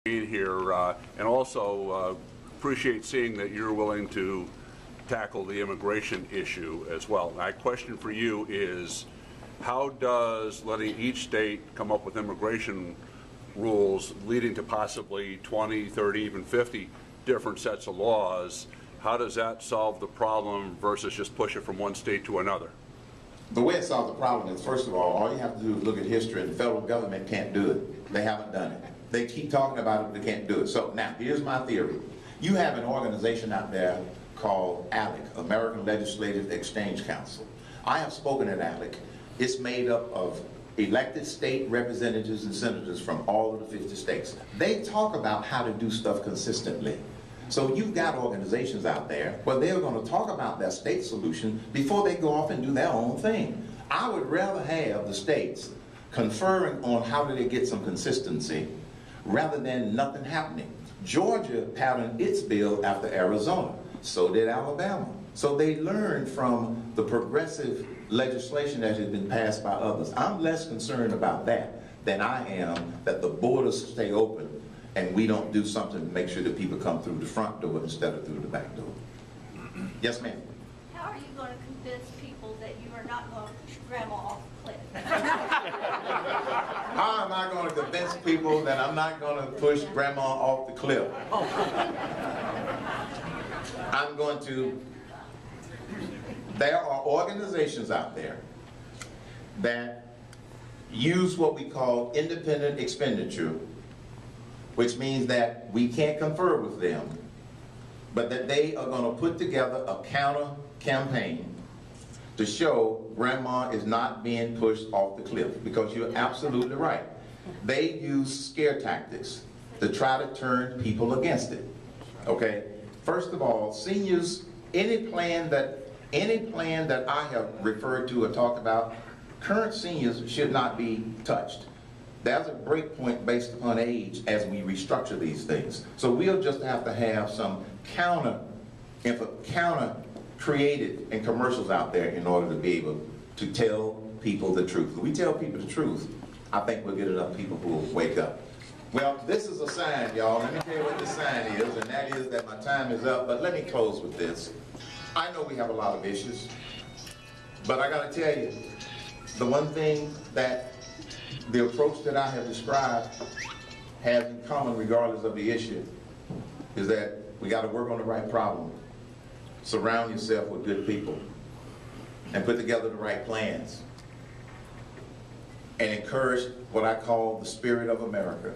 being here, and also appreciate seeing that you're willing to tackle the immigration issue as well. My question for you is, how does letting each state come up with immigration rules leading to possibly 20, 30, even 50 different sets of laws, how does that solve the problem versus just push it from one state to another? The way it solves the problem is, first of all you have to do is look at history, and the federal government can't do it. They haven't done it. They keep talking about it, but they can't do it. So now, here's my theory. You have an organization out there called ALEC, American Legislative Exchange Council. I have spoken at ALEC. It's made up of elected state representatives and senators from all of the 50 states. They talk about how to do stuff consistently. So you've got organizations out there where they're going to talk about their state solution before they go off and do their own thing. I would rather have the states conferring on how do they get some consistency rather than nothing happening. Georgia patterned its bill after Arizona. So did Alabama. So they learned from the progressive legislation that has been passed by others. I'm less concerned about that than I am that the borders stay open and we don't do something to make sure that people come through the front door instead of through the back door. Yes, ma'am? How are you going to convince people that you are not going to push grandma off the cliff? How am I going to convince people that I'm not going to push grandma off the cliff? I'm going to... There are organizations out there that use what we call independent expenditure, which means that we can't confer with them, but that they are going to put together a counter campaign to show grandma is not being pushed off the cliff, because you're absolutely right. They use scare tactics to try to turn people against it. Okay? First of all, seniors, any plan that I have referred to or talked about, current seniors should not be touched. There's a break point based upon age as we restructure these things. So we'll just have to have some counter created in commercials out there in order to be able to tell people the truth. If we tell people the truth, I think we'll get enough people who will wake up. Well, this is a sign, y'all. Let me tell you what the sign is, and that is that my time is up, but let me close with this. I know we have a lot of issues, but I gotta tell you, the one thing that the approach that I have described has in common regardless of the issue is that we gotta work on the right problem, surround yourself with good people, and put together the right plans, and encourage what I call the spirit of America.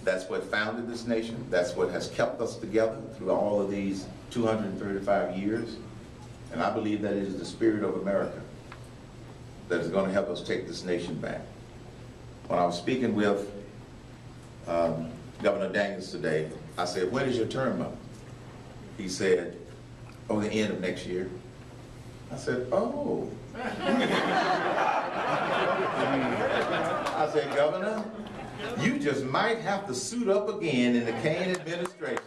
That's what founded this nation. That's what has kept us together through all of these 235 years. And I believe that it is the spirit of America that is going to help us take this nation back. When I was speaking with Governor Daniels today, I said, when is your term up? He said, oh, the end of next year. I said, oh. I said, Governor, you just might have to suit up again in the Cain administration.